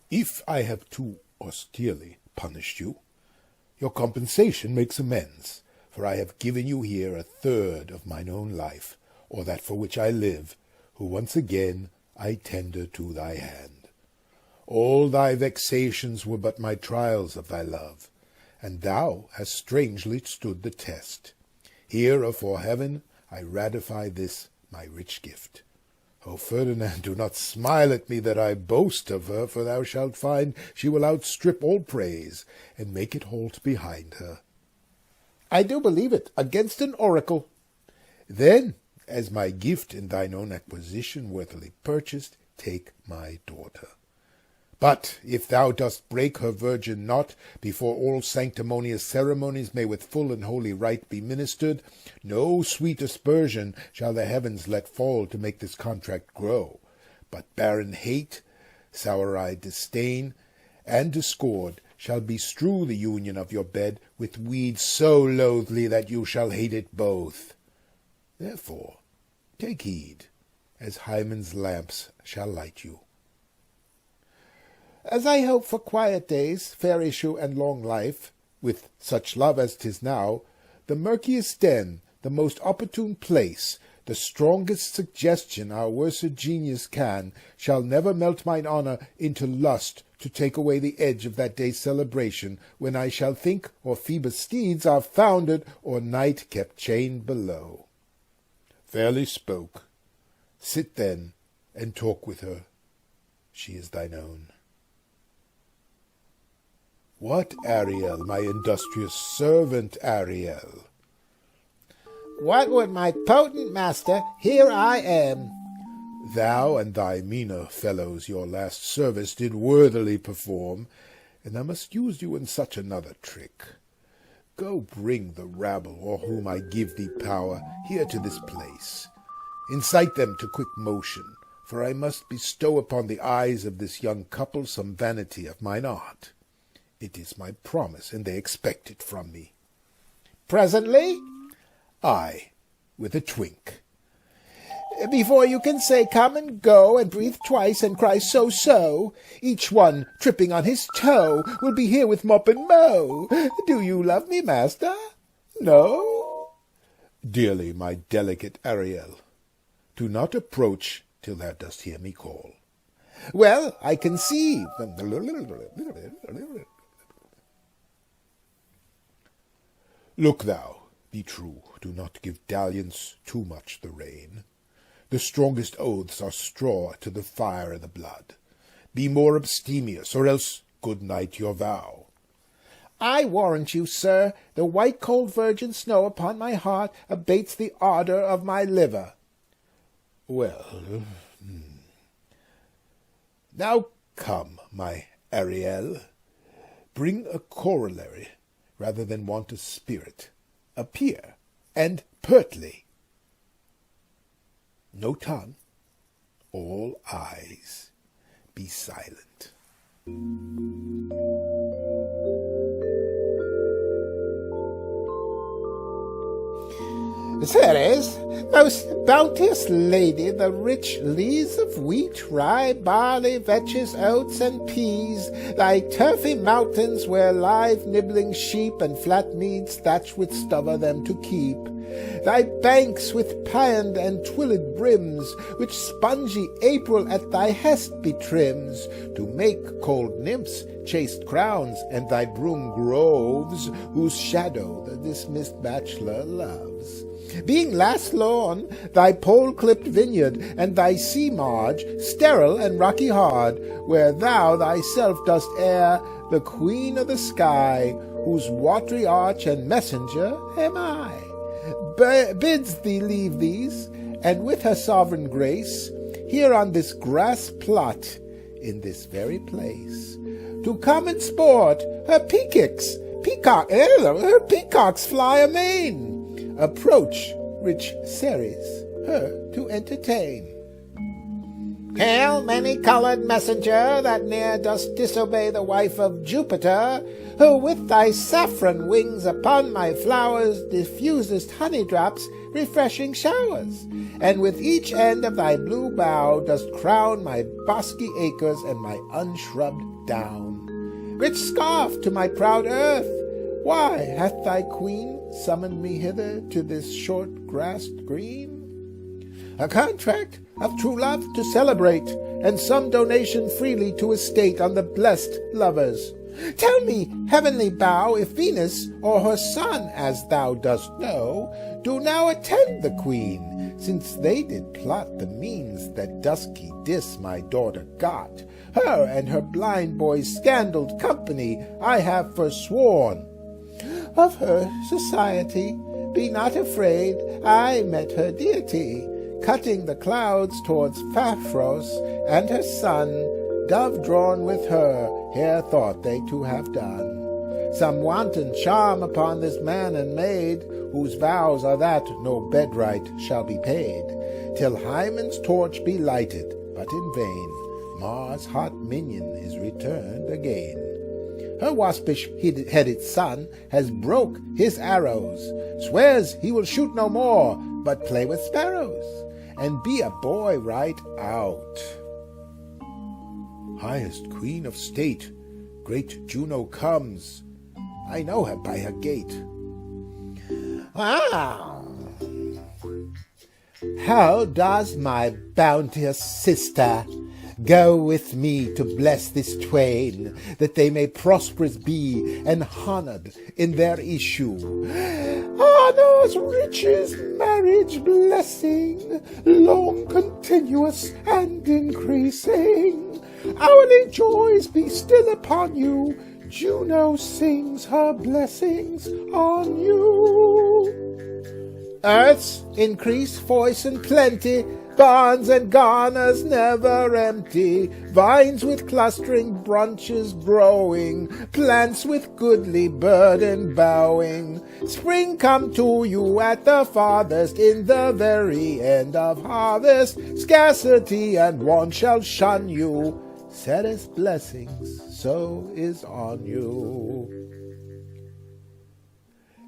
If I have too austerely punished you, your compensation makes amends, for I have given you here a third of mine own life, or that for which I live, who once again I tender to thy hand. All thy vexations were but my trials of thy love, and thou hast strangely stood the test. Here afore heaven I ratify this my rich gift. O Ferdinand, do not smile at me that I boast of her, for thou shalt find she will outstrip all praise, and make it halt behind her. I do believe it, against an oracle. Then, as my gift in thine own acquisition worthily purchased, take my daughter. But if thou dost break her virgin knot before all sanctimonious ceremonies may with full and holy rite be ministered, no sweet aspersion shall the heavens let fall to make this contract grow, but barren hate, sour-eyed disdain, and discord shall bestrew the union of your bed with weeds so loathly that you shall hate it both. Therefore take heed, as Hymen's lamps shall light you. As I hope for quiet days, fair issue, and long life, with such love as 'tis now, the murkiest den, the most opportune place, the strongest suggestion our worser genius can, shall never melt mine honour into lust to take away the edge of that day's celebration, when I shall think or Phoebus' steeds are foundered, or night kept chained below. Fairly spoke. Sit then, and talk with her. She is thine own. What, Ariel, my industrious servant, Ariel? What would my potent master? Here I am. Thou and thy meaner fellows your last service did worthily perform, and I must use you in such another trick. Go bring the rabble, o'er whom I give thee power, here to this place. Incite them to quick motion, for I must bestow upon the eyes of this young couple some vanity of mine art. It is my promise, and they expect it from me. Presently? Ay, with a twink. Before you can say come and go, and breathe twice, and cry so, each one tripping on his toe will be here with mop and mow. Do you love me, master? No? Dearly, my delicate Ariel. Do not approach till thou dost hear me call. Well, I conceive. Look thou, be true, do not give dalliance too much the rein. The strongest oaths are straw to the fire and the blood. Be more abstemious, or else good night your vow. I warrant you, sir, the white cold virgin snow upon my heart abates the ardour of my liver. Well, now come, my Ariel, bring a corollary, rather than want a spirit. Appear, and pertly. No tongue, all eyes, be silent. Ceres, most bounteous lady, the rich lees of wheat, rye, barley, vetches, oats, and peas, thy turfy mountains where live nibbling sheep, and flat meads thatched with stover them to keep, thy banks with piand and twilled brims, which spongy April at thy hest betrims, to make cold nymphs chaste crowns, and thy broom groves, whose shadow the dismissed bachelor loves. Being last lorn, thy pole-clipped vineyard, and thy sea-marge, sterile and rocky hard, where thou thyself dost err, the queen of the sky, whose watery arch and messenger am I, bids thee leave these, and with her sovereign grace, here on this grass plot, in this very place, to come and sport her her peacocks fly amain. Approach, rich Ceres, her to entertain. Hail, many-colored messenger, that ne'er dost disobey the wife of Jupiter, who with thy saffron wings upon my flowers diffusest honey drops, refreshing showers, and with each end of thy blue bough dost crown my bosky acres and my unshrubbed down. Rich scarf to my proud earth, why hath thy queen summoned me hither to this short-grassed green? A contract of true love to celebrate, and some donation freely to estate on the blessed lovers. Tell me, heavenly bough, if Venus or her son, as thou dost know, do now attend the queen, since they did plot the means that dusky Dis my daughter got. Her and her blind boy's scandaled company I have forsworn. Of her society be not afraid, I met her deity, cutting the clouds towards Paphros, and her son, dove drawn with her, here thought they to have done. Some wanton charm upon this man and maid, whose vows are that no bedright shall be paid, till Hymen's torch be lighted, but in vain. Mars' hot minion is returned again. Her waspish-headed son has broke his arrows, swears he will shoot no more, but play with sparrows, and be a boy right out. Highest queen of state, great Juno comes. I know her by her gait. Ah! How does my bounteous sister go with me to bless this twain, that they may prosperous be and honored in their issue? Honors, riches, marriage, blessing, long continuous and increasing. Hourly joys be still upon you. Juno sings her blessings on you. Earth's increase, voice, and plenty, barns and garners never empty, vines with clustering branches growing, plants with goodly burden bowing. Spring come to you at the farthest, in the very end of harvest. Scarcity and want shall shun you. Saddest blessings, so is on you.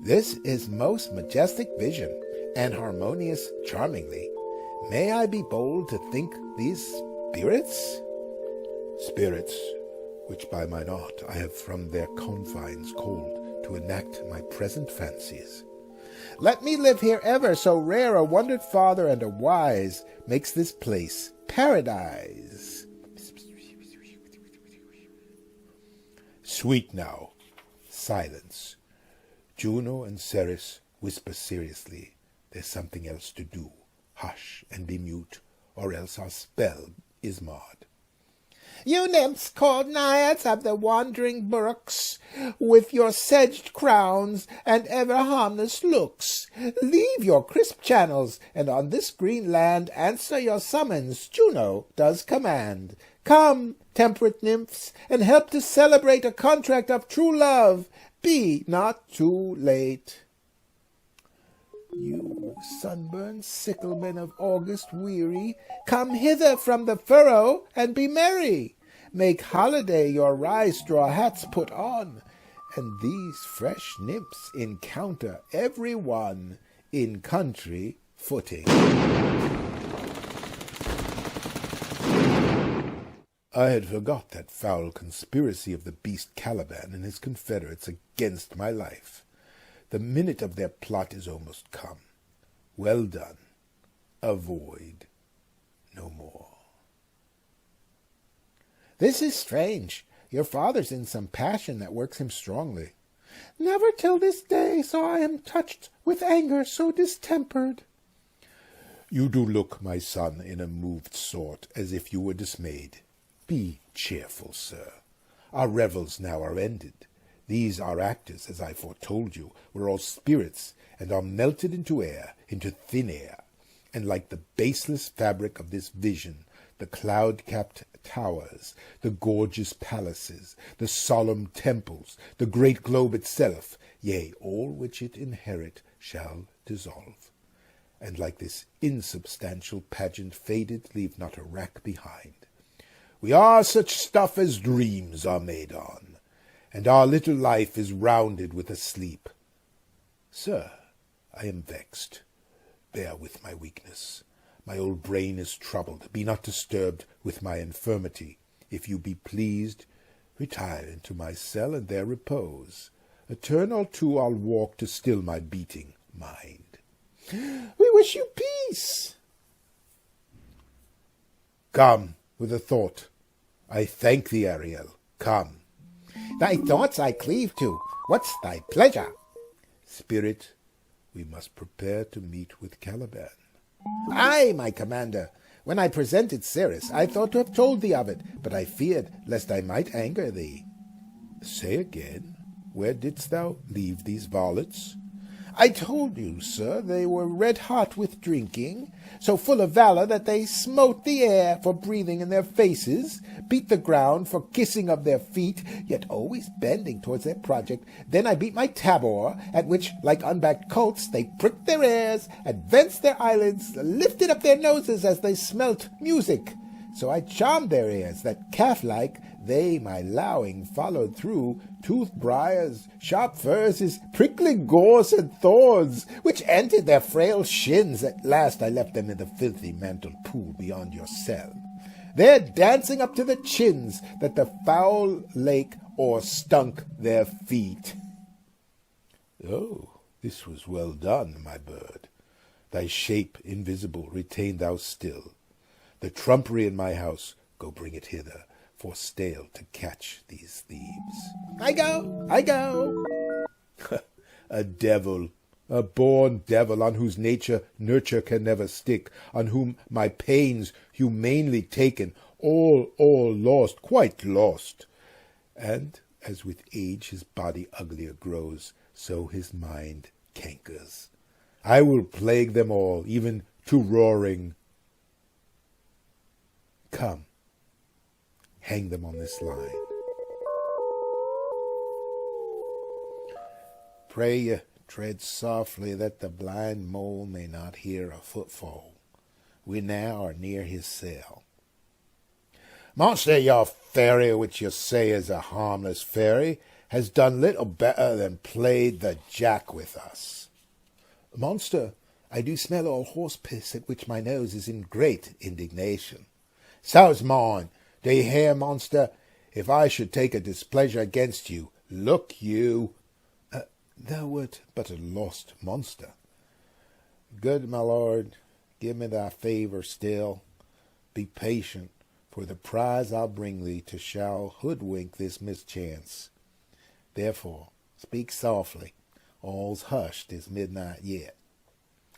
This is most majestic vision, and harmonious charmingly. May I be bold to think these spirits? Spirits, which by mine art I have from their confines called to enact my present fancies. Let me live here ever, so rare a wondered father and a wise makes this place paradise. Sweet now, silence. Juno and Ceres whisper seriously. There's something else to do. Hush and be mute, or else our spell is marred. You nymphs called naiads of the wandering brooks, with your sedged crowns and ever harmless looks, leave your crisp channels, and on this green land answer your summons Juno does command. Come, temperate nymphs, and help to celebrate a contract of true love. Be not too late. You sunburned sicklemen of August weary, come hither from the furrow and be merry. Make holiday your rye straw hats put on, and these fresh nymphs encounter every one in country footing. I had forgot that foul conspiracy of the beast Caliban and his confederates against my life. The minute of their plot is almost come. Well done. Avoid no more. This is strange. Your father's in some passion that works him strongly. Never till this day saw I him touched with anger so distempered. You do look, my son, in a moved sort, as if you were dismayed. Be cheerful, sir. Our revels now are ended. These our actors, as I foretold you, were all spirits, and are melted into air, into thin air, and like the baseless fabric of this vision, the cloud-capped towers, the gorgeous palaces, the solemn temples, the great globe itself, yea, all which it inherit, shall dissolve. and like this insubstantial pageant faded, leave not a rack behind. We are such stuff as dreams are made on, and our little life is rounded with a sleep. Sir, I am vexed. Bear with my weakness. My old brain is troubled. Be not disturbed with my infirmity. If you be pleased, retire into my cell, and there repose. A turn or two I'll walk to still my beating mind. We wish you peace. Come, with a thought. I thank thee, Ariel. Come. Thy thoughts I cleave to. What's thy pleasure? Spirit, we must prepare to meet with Caliban. Aye, my commander. When I presented Ceres, I thought to have told thee of it, but I feared lest I might anger thee. Say again, where didst thou leave these varlets? I told you, sir, they were red-hot with drinking, so full of valour that they smote the air for breathing in their faces, beat the ground for kissing of their feet, yet always bending towards their project. Then I beat my tabor, at which, like unbacked colts, they pricked their ears, advanced their eyelids, lifted up their noses as they smelt music. So I charmed their ears, that calf-like they my lowing followed through, toothed briars, sharp furze, prickling gorse and thorns, which entered their frail shins. At last I left them in the filthy mantled pool beyond your cell, there dancing up to the chins, that the foul lake o'erstunk their feet. Oh, this was well done, my bird. Thy shape invisible retain thou still. The trumpery in my house, go bring it hither, for stale to catch these thieves. I go. A devil, a born devil, on whose nurture can never stick, on whom my pains humanely taken, all lost, quite lost. And as with age his body uglier grows, so his mind cankers. I will plague them all, even to roaring. Come, hang them on this line. Pray you, tread softly, that the blind mole may not hear a footfall. We now are near his cell. Monster, your fairy, which you say is a harmless fairy, has done little better than played the jack with us. Monster, I do smell all horse piss, at which my nose is in great indignation. So's mine. Do you hear, monster? If I should take a displeasure against you, look you. Thou wert but a lost monster. Good my lord, give me thy favour still. Be patient, for the prize I'll bring thee to shall hoodwink this mischance. Therefore speak softly. All's hushed as midnight yet.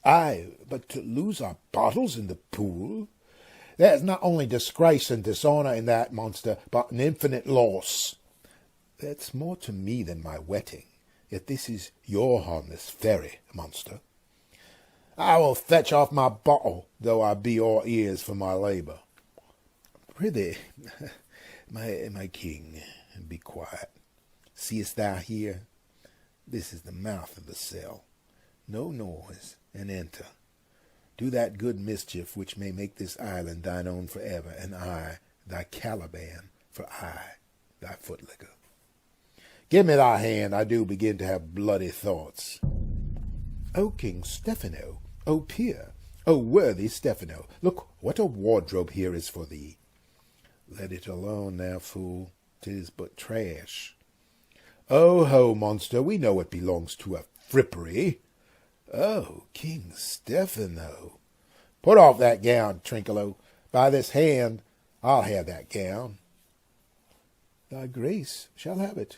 Aye, but to lose our bottles in the pool? There's not only disgrace and dishonour in that, monster, but an infinite loss. That's more to me than my wetting. Yet this is your harmless fairy, monster. I will fetch off my bottle, though I be all ears for my labour. Prithee, my king, be quiet. Seest thou here? This is the mouth of the cell. No noise, and enter. Do that good mischief which may make this island thine own for ever, and I, thy Caliban, for I, thy footlicker. Give me thy hand, I do begin to have bloody thoughts. O King Stephano, O peer, O worthy Stephano, look what a wardrobe here is for thee. Let it alone now, fool, 'tis but trash. Oh ho, monster, we know it belongs to a frippery. Oh, King Stephano. Put off that gown, Trinculo. By this hand, I'll have that gown. Thy grace shall have it.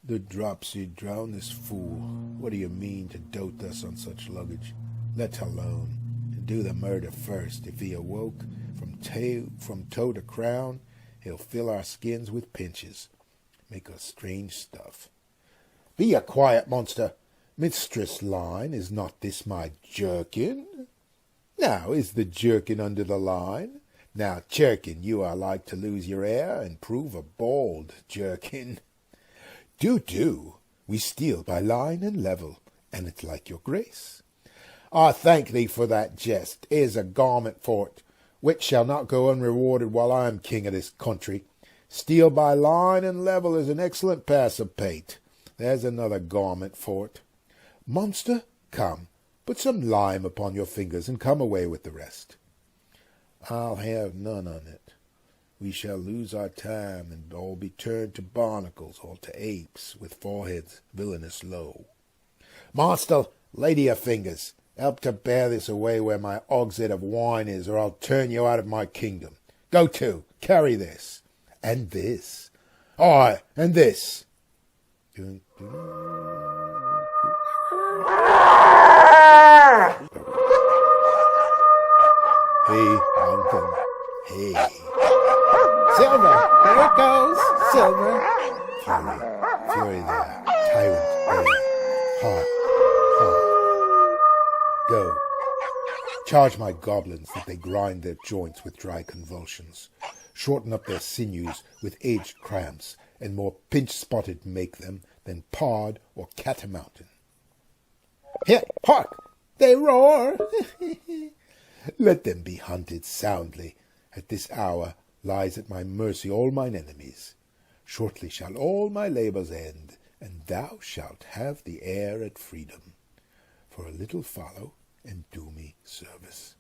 The dropsy drown this fool. What do you mean to dote thus on such luggage? Let alone, and do the murder first. If he awoke, from toe to crown, he'll fill our skins with pinches. Make us strange stuff. Be a quiet, monster. Mistress Line, is not this my jerkin? Now, is the jerkin under the line? Now, jerkin, you are like to lose your air, and prove a bald jerkin. Do, we steal by line and level, and it's like your grace. I thank thee for that jest. Here's a garment for't, which shall not go unrewarded while I am king of this country. Steel by line and level is an excellent pass of pate. There's another garment for't. Monster, come, put some lime upon your fingers, and come away with the rest. I'll have none on it. We shall lose our time, and all be turned to barnacles or to apes, with foreheads villainous low. Monster, lay to your fingers. Help to bear this away where my hogshead of wine is, or I'll turn you out of my kingdom. Go to, carry this, and this. Aye, and this. Hey, Mountain, hey. Silver, here it goes, Silver. Fury there, tyrant there. Hard. Go. Charge my goblins that they grind their joints with dry convulsions, shorten up their sinews with aged cramps, and more pinch-spotted make them than pard or catamountain. Here, hark! They roar! Let them be hunted soundly. At this hour lies at my mercy all mine enemies. Shortly shall all my labours end, and thou shalt have the air at freedom. For a little follow, and do me service.